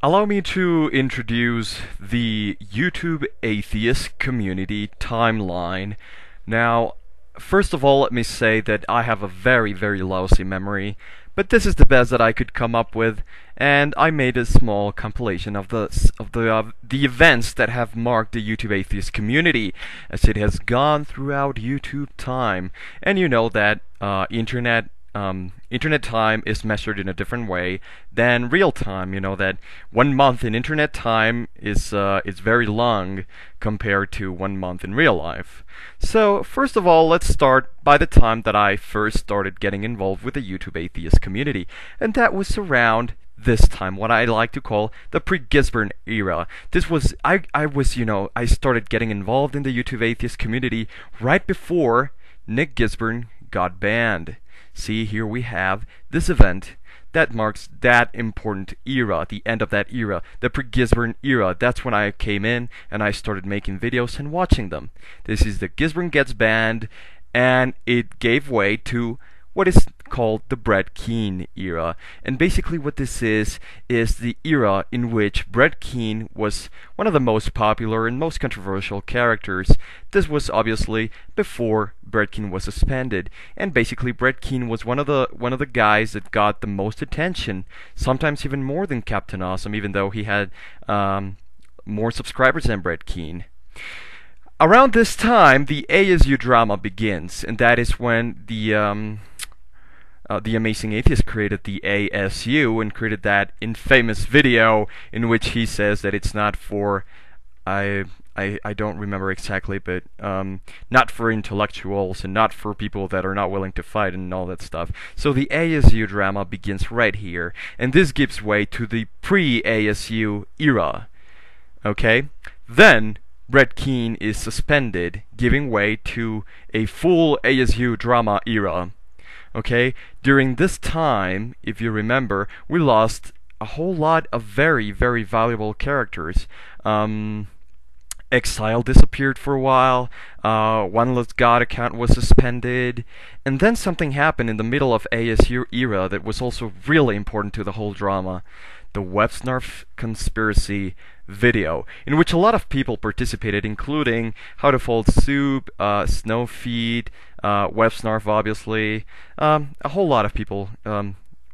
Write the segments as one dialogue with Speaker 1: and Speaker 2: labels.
Speaker 1: Allow me to introduce the YouTube atheist community timeline. Now, first of all, let me say that I have a very, very lousy memory, but this is the best that I could come up with, and I made a small compilation of the events that have marked the YouTube atheist community as it has gone throughout YouTube time. And you know that internet time is measured in a different way than real time. You know that 1 month in internet time is very long compared to 1 month in real life. So first of all, let's start by the time that I first started getting involved with the YouTube atheist community, and that was around this time, what I like to call the pre-Gisborne era. This was I started getting involved in the YouTube atheist community right before Nick Gisborne got banned. See, here we have this event that marks that important era, the end of that era, the pre-Gisborne era. That's when I came in and I started making videos and watching them. This is the Gisborne gets banned, and it gave way to what is called the Brett Keane era. And basically what this is the era in which Brett Keane was one of the most popular and most controversial characters. This was obviously before Brett Keane was suspended, and basically Brett Keane was one of the guys that got the most attention, sometimes even more than Captain Awesome, even though he had more subscribers than Brett Keane. Around this time, the ASU drama begins, and that is when the Amazing Atheist created the ASU and created that infamous video in which he says that it's not for, I don't remember exactly, but not for intellectuals and not for people that are not willing to fight and all that stuff. So the ASU drama begins right here, and this gives way to the pre-ASU era. Okay? Then Brett Keane is suspended, giving way to a full ASU drama era. Okay, during this time, if you remember, we lost a whole lot of very, very valuable characters. Exile disappeared for a while, One Less God account was suspended, and then something happened in the middle of ASU era that was also really important to the whole drama. The Websnarf conspiracy video, in which a lot of people participated, including How to Fold Soup, Snowfeed, Websnarf obviously. A whole lot of people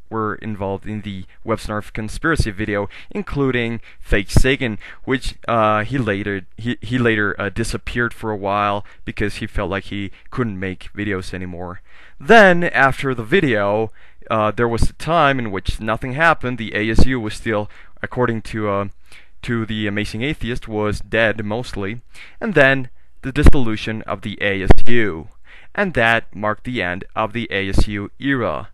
Speaker 1: were involved in the Websnarf conspiracy video, including Fake Sagan, which he later disappeared for a while because he felt like he couldn't make videos anymore. Then, after the video, there was a time in which nothing happened. The ASU was still, according to the Amazing Atheist, was dead mostly, and then the dissolution of the ASU, and that marked the end of the ASU era.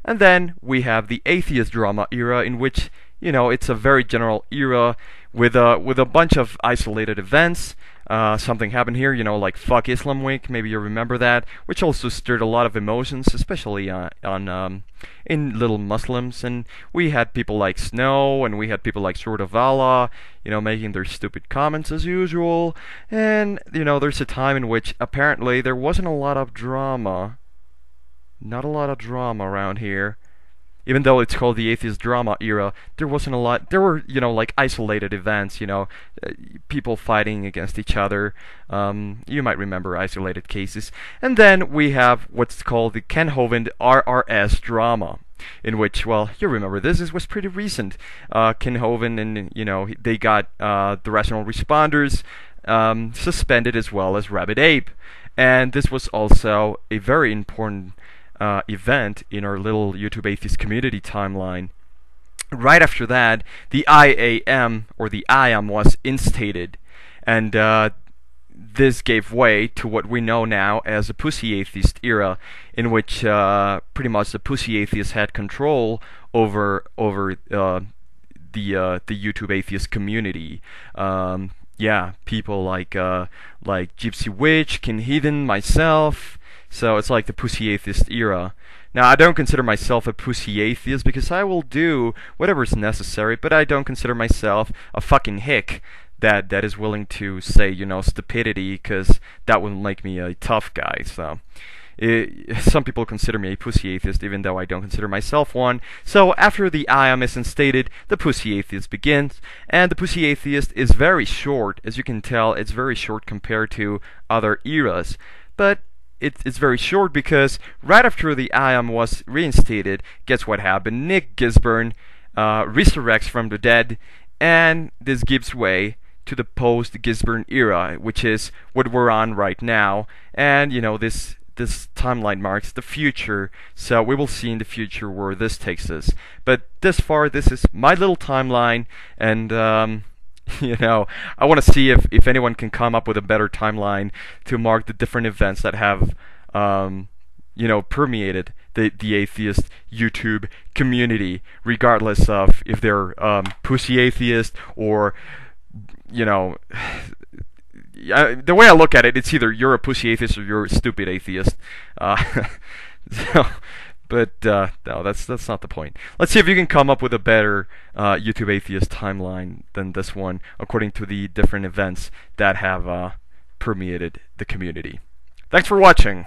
Speaker 1: And then we have the atheist drama era, in which, you know, it's a very general era with a bunch of isolated events. Something happened here, you know, like Fuck Islam Week, maybe you remember that, which also stirred a lot of emotions, especially in little Muslims. And we had people like Snow, and we had people like Sword of Allah, you know, making their stupid comments as usual. And, you know, there's a time in which apparently there wasn't a lot of drama. Not a lot of drama around here. Even though it's called the atheist drama era, there wasn't a lot. There were, you know, like isolated events, you know, people fighting against each other. You might remember isolated cases. And then we have what's called the Ken Hovind RRS drama, in which, well, you remember this was pretty recent. Ken Hovind and, you know, they got the Rational Responders suspended, as well as Rabbit Ape. And this was also a very important event in our little YouTube atheist community timeline. Right after that, the IAM, or the IAM, was instated, and this gave way to what we know now as the Pussy Atheist era, in which pretty much the Pussy Atheists had control over the YouTube atheist community. Yeah, people like Gypsy Witch, Kin Heathen, myself. So it's like the Pussy Atheist era. Now, I don't consider myself a Pussy Atheist because I will do whatever's necessary, but I don't consider myself a fucking hick that is willing to say, you know, stupidity, because that would make me a tough guy. So Some people consider me a pussy atheist, even though I don't consider myself one. So after the I am is instated, the pussy atheist begins, and the pussy atheist is very short. As you can tell, it's very short compared to other eras. But it's very short because right after the I am was reinstated, guess what happened? Nick Gisburn resurrects from the dead, and this gives way to the post-Gisburn era, which is what we're on right now. And this timeline marks the future, so we will see in the future where this takes us. But this far, this is my little timeline, and I want to see if anyone can come up with a better timeline to mark the different events that have permeated the atheist YouTube community, regardless of if they're pussy atheist or the way I look at it, it's either you're a pussy atheist or you're a stupid atheist. But no, that's not the point. Let's see if you can come up with a better YouTube atheist timeline than this one, according to the different events that have permeated the community. Thanks for watching.